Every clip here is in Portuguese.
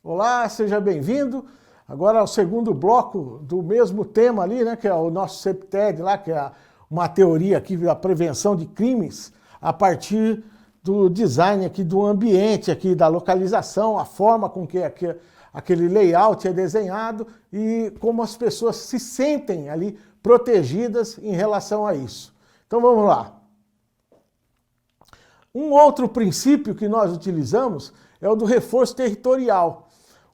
Olá, seja bem-vindo. Agora ao segundo bloco do mesmo tema ali, né, que é o nosso CEPTED lá, que é uma teoria aqui da prevenção de crimes a partir do design aqui do ambiente, aqui da localização, a forma com que aquele layout é desenhado e como as pessoas se sentem ali protegidas em relação a isso. Então vamos lá. Um outro princípio que nós utilizamos é o do reforço territorial.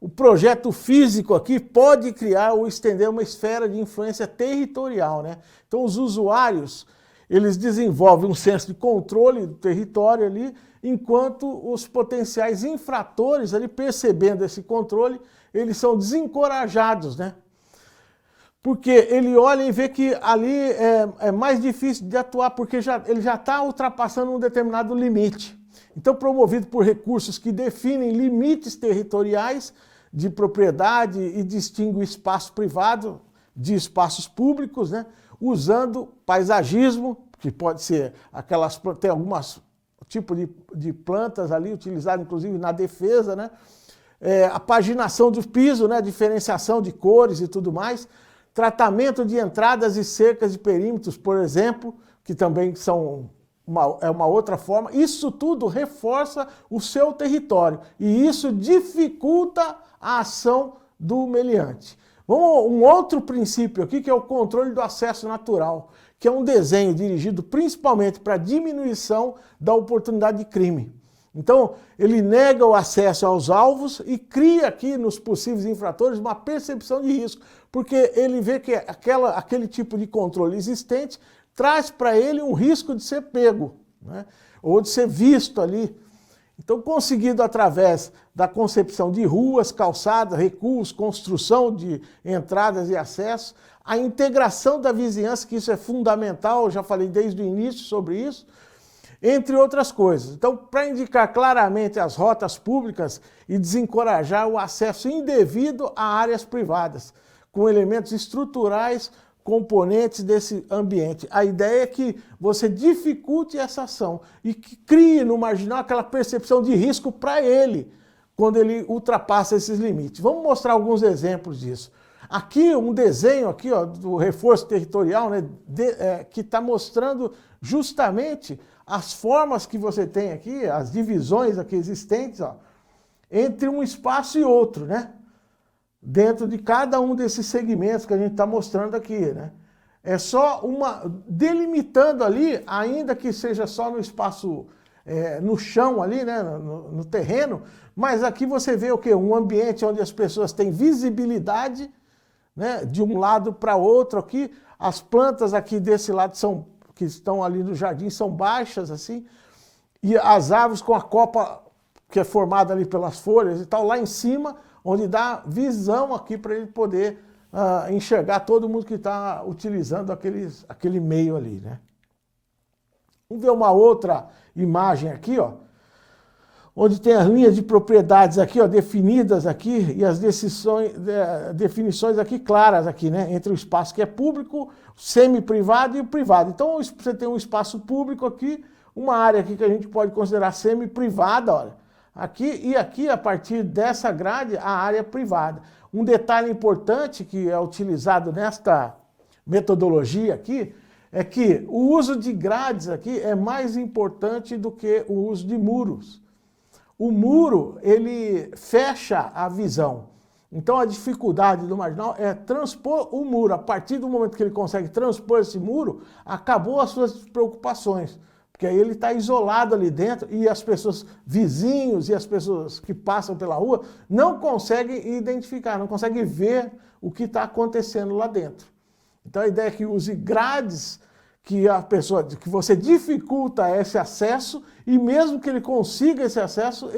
O projeto físico aqui pode criar ou estender uma esfera de influência territorial, né? Então os usuários, eles desenvolvem um senso de controle do território ali, enquanto os potenciais infratores ali, percebendo esse controle, eles são desencorajados, né? Porque ele olha e vê que ali é mais difícil de atuar, porque ele já está ultrapassando um determinado limite. Então, promovido por recursos que definem limites territoriais de propriedade e distinguem o espaço privado de espaços públicos, né? Usando paisagismo, que pode ser tem alguns tipos de plantas ali utilizadas inclusive na defesa, né? A paginação do piso, né? Diferenciação de cores e tudo mais, tratamento de entradas e cercas de perímetros, por exemplo, que também são uma outra forma. Isso tudo reforça o seu território e isso dificulta a ação do meliante. Um outro princípio aqui que é o controle do acesso natural, que é um desenho dirigido principalmente para a diminuição da oportunidade de crime. Então, ele nega o acesso aos alvos e cria aqui nos possíveis infratores uma percepção de risco, porque ele vê que aquele tipo de controle existente traz para ele um risco de ser pego, né? Ou de ser visto ali. Então, conseguido através da concepção de ruas, calçadas, recuos, construção de entradas e acessos, a integração da vizinhança, que isso é fundamental, eu já falei desde o início sobre isso, entre outras coisas. Então, para indicar claramente as rotas públicas e desencorajar o acesso indevido a áreas privadas, com elementos estruturais, componentes desse ambiente. A ideia é que você dificulte essa ação e que crie no marginal aquela percepção de risco para ele, quando ele ultrapassa esses limites. Vamos mostrar alguns exemplos disso. Aqui, um desenho aqui, ó, do reforço territorial, né, que está mostrando justamente as formas que você tem aqui, as divisões aqui existentes, ó, entre um espaço e outro, né? Dentro de cada um desses segmentos que a gente está mostrando aqui, né? É só delimitando ali, ainda que seja só no espaço, no chão ali, né? No terreno, mas aqui você vê o quê? Um ambiente onde as pessoas têm visibilidade, né? De um lado para outro aqui, as plantas aqui desse lado que estão ali no jardim são baixas assim, e as árvores com a copa que é formada ali pelas folhas e tal, lá em cima, onde dá visão aqui para ele poder enxergar todo mundo que está utilizando aquele meio ali, né? Vamos ver uma outra imagem aqui, ó, onde tem as linhas de propriedades aqui, ó, definidas aqui, e as definições aqui claras aqui, né? Entre o espaço que é público, semi-privado e o privado. Então você tem um espaço público aqui, uma área aqui que a gente pode considerar semi-privada, olha. Aqui, a partir dessa grade, a área privada. Um detalhe importante que é utilizado nesta metodologia aqui, é que o uso de grades aqui é mais importante do que o uso de muros. O muro, ele fecha a visão. Então a dificuldade do marginal é transpor o muro. A partir do momento que ele consegue transpor esse muro, acabou as suas preocupações. Porque aí ele está isolado ali dentro e as pessoas, vizinhos e as pessoas que passam pela rua, não conseguem identificar, não conseguem ver o que está acontecendo lá dentro. Então a ideia é que use grades que você dificulta esse acesso e mesmo que ele consiga esse acesso,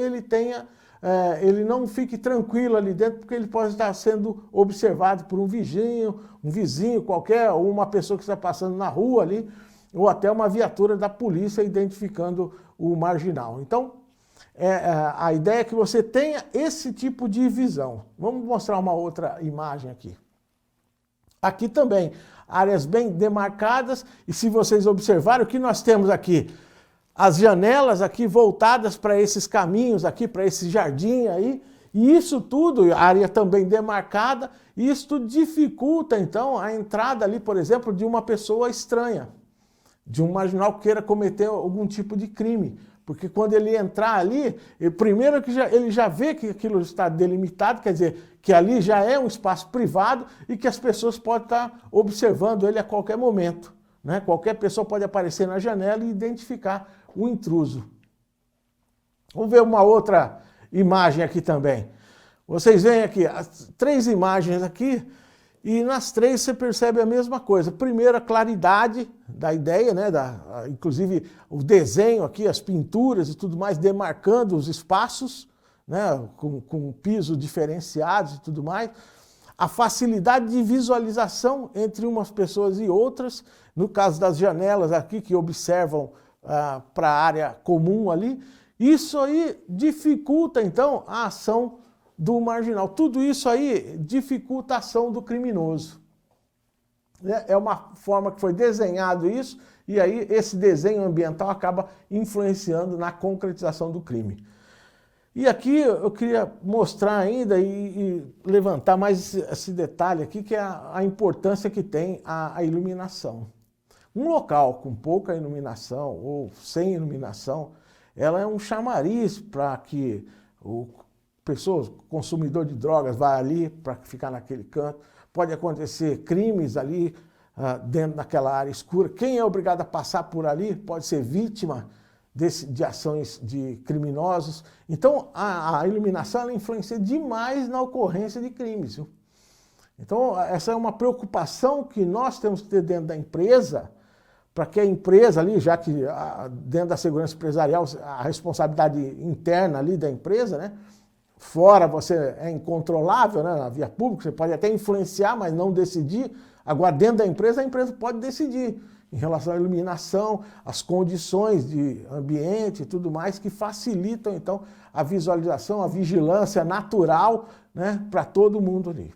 ele não fique tranquilo ali dentro, porque ele pode estar sendo observado por um vizinho qualquer, ou uma pessoa que está passando na rua ali, ou até uma viatura da polícia identificando o marginal. Então, a ideia é que você tenha esse tipo de visão. Vamos mostrar uma outra imagem aqui. Aqui também, áreas bem demarcadas, e se vocês observarem, o que nós temos aqui? As janelas aqui voltadas para esses caminhos aqui, para esse jardim aí, E isso tudo, a área também demarcada, e isso tudo dificulta, então, a entrada ali, por exemplo, de uma pessoa estranha, de um marginal que queira cometer algum tipo de crime. Porque quando ele entrar ali, primeiro que ele já vê que aquilo está delimitado, quer dizer, que ali já é um espaço privado e que as pessoas podem estar observando ele a qualquer momento, né? Qualquer pessoa pode aparecer na janela e identificar o intruso. Vamos ver uma outra imagem aqui também. Vocês veem aqui, as 3 imagens aqui, e nas 3 você percebe a mesma coisa. Primeiro, a claridade da ideia, né? Inclusive o desenho aqui, as pinturas e tudo mais, demarcando os espaços, né? Com pisos diferenciados e tudo mais. A facilidade de visualização entre umas pessoas e outras, no caso das janelas aqui que observam para a área comum ali. Isso aí dificulta, então, a ação do marginal. Tudo isso aí dificulta a ação do criminoso. É uma forma que foi desenhado isso, e aí esse desenho ambiental acaba influenciando na concretização do crime. E aqui eu queria mostrar ainda e levantar mais esse detalhe aqui, que é a importância que tem a iluminação. Um local com pouca iluminação ou sem iluminação, ela é um chamariz para que o consumidor de drogas vai ali para ficar naquele canto. Pode acontecer crimes ali dentro daquela área escura. Quem é obrigado a passar por ali pode ser vítima de ações de criminosos. Então, a iluminação ela influencia demais na ocorrência de crimes. Viu? Então, essa é uma preocupação que nós temos que ter dentro da empresa, para que a empresa ali, já que dentro da segurança empresarial, a responsabilidade interna ali da empresa, né? Fora você é incontrolável, né? Na via pública, você pode até influenciar, mas não decidir. Agora, dentro da empresa, a empresa pode decidir em relação à iluminação, as condições de ambiente e tudo mais, que facilitam, então, a visualização, a vigilância natural, né? Para todo mundo ali.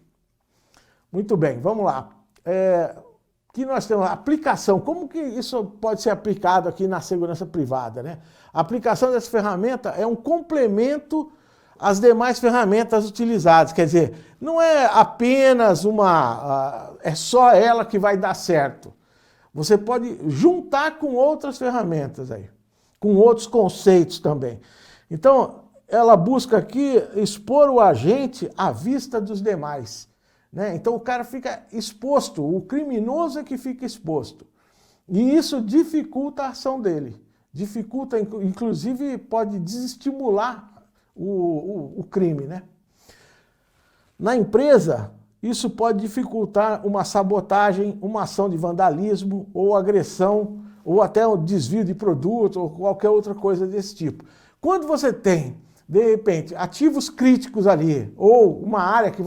Muito bem, vamos lá. Que nós temos a aplicação, como que isso pode ser aplicado aqui na segurança privada, né? A aplicação dessa ferramenta é um complemento às demais ferramentas utilizadas, quer dizer, não é apenas é só ela que vai dar certo. Você pode juntar com outras ferramentas aí, com outros conceitos também. Então, ela busca aqui expor o agente à vista dos demais. Né? Então o cara fica exposto, o criminoso é que fica exposto. E isso dificulta a ação dele. Dificulta, inclusive pode desestimular o crime. Né? Na empresa, isso pode dificultar uma sabotagem, uma ação de vandalismo ou agressão, ou até o desvio de produto, ou qualquer outra coisa desse tipo. Quando você tem, de repente, ativos críticos ali, ou uma área que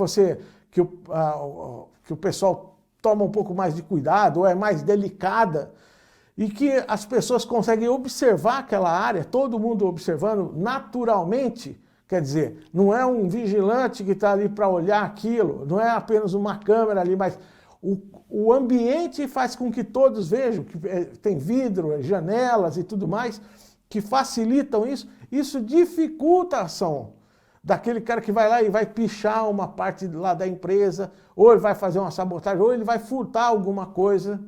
o pessoal toma um pouco mais de cuidado, ou é mais delicada, e que as pessoas conseguem observar aquela área, todo mundo observando naturalmente, quer dizer, não é um vigilante que está ali para olhar aquilo, não é apenas uma câmera ali, mas o ambiente faz com que todos vejam, que tem vidro, janelas e tudo mais, que facilitam isso, isso dificulta a ação daquele cara que vai lá e vai pichar uma parte lá da empresa, ou ele vai fazer uma sabotagem, ou ele vai furtar alguma coisa,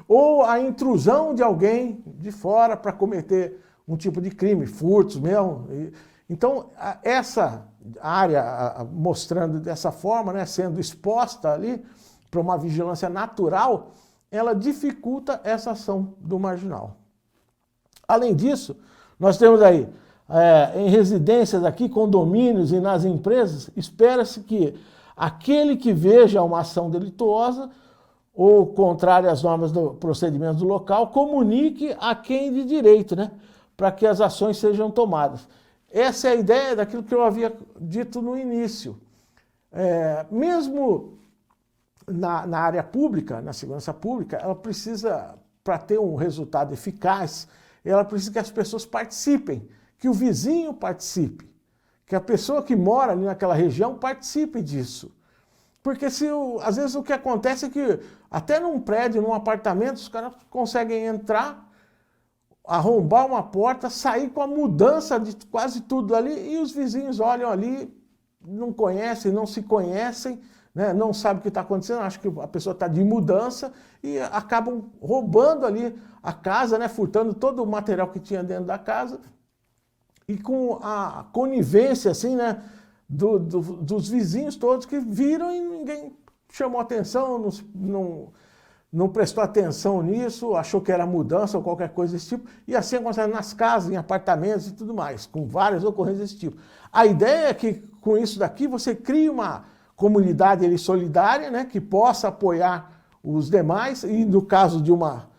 ou a intrusão de alguém de fora para cometer um tipo de crime, furtos mesmo. Então, essa área mostrando dessa forma, né, sendo exposta ali para uma vigilância natural, ela dificulta essa ação do marginal. Além disso, nós temos aí em residências aqui, condomínios e nas empresas, espera-se que aquele que veja uma ação delituosa ou contrária às normas do procedimento do local, comunique a quem de direito, né, para que as ações sejam tomadas. Essa é a ideia daquilo que eu havia dito no início. Mesmo na área pública, na segurança pública, ela precisa, para ter um resultado eficaz, ela precisa que as pessoas participem, que o vizinho participe, que a pessoa que mora ali naquela região participe disso. Porque às vezes o que acontece é que até num prédio, num apartamento, os caras conseguem entrar, arrombar uma porta, sair com a mudança de quase tudo ali, e os vizinhos olham ali não conhecem, não se conhecem, né, não sabem o que está acontecendo, acham que a pessoa está de mudança e acabam roubando ali a casa, né, furtando todo o material que tinha dentro da casa e com a conivência assim, né, dos vizinhos todos que viram e ninguém chamou atenção, não prestou atenção nisso, achou que era mudança ou qualquer coisa desse tipo, e assim acontece nas casas, em apartamentos e tudo mais, com várias ocorrências desse tipo. A ideia é que com isso daqui você crie uma comunidade ali, solidária, né, que possa apoiar os demais e no caso de uma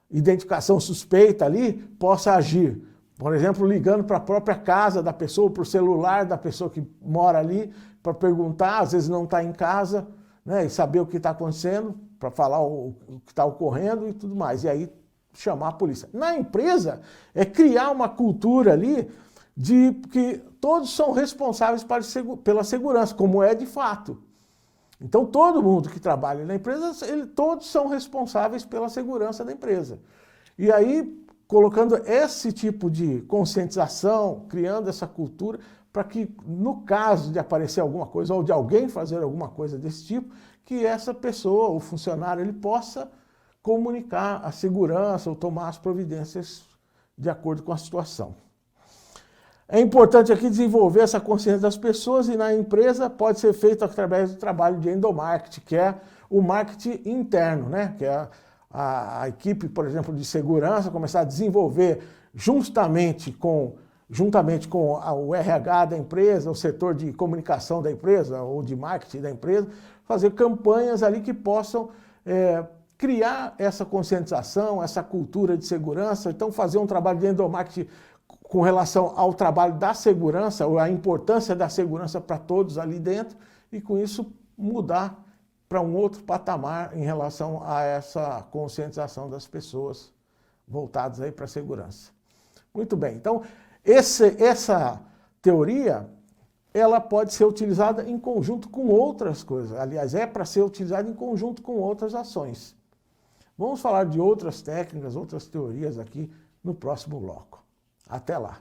identificação suspeita ali, possa agir. Por exemplo, ligando para a própria casa da pessoa, para o celular da pessoa que mora ali, para perguntar, às vezes não está em casa, né, e saber o que está acontecendo, para falar o que está ocorrendo e tudo mais. E aí chamar a polícia. Na empresa, é criar uma cultura ali de que todos são responsáveis pela segurança, como é de fato. Então, todo mundo que trabalha na empresa, todos são responsáveis pela segurança da empresa. E aí, colocando esse tipo de conscientização, criando essa cultura, para que, no caso de aparecer alguma coisa, ou de alguém fazer alguma coisa desse tipo, que essa pessoa, o funcionário, ele possa comunicar a segurança ou tomar as providências de acordo com a situação. É importante aqui desenvolver essa consciência das pessoas e na empresa pode ser feito através do trabalho de endomarketing, que é o marketing interno, né? Que é a equipe, por exemplo, de segurança começar a desenvolver juntamente com o RH da empresa, o setor de comunicação da empresa ou de marketing da empresa, fazer campanhas ali que possam criar essa conscientização, essa cultura de segurança. Então, fazer um trabalho de endomarketing com relação ao trabalho da segurança, ou a importância da segurança para todos ali dentro, e com isso mudar para um outro patamar em relação a essa conscientização das pessoas voltadas aí para a segurança. Muito bem, então essa teoria, ela pode ser utilizada em conjunto com outras coisas. Aliás, é para ser utilizada em conjunto com outras ações. Vamos falar de outras técnicas, outras teorias aqui no próximo bloco. Até lá!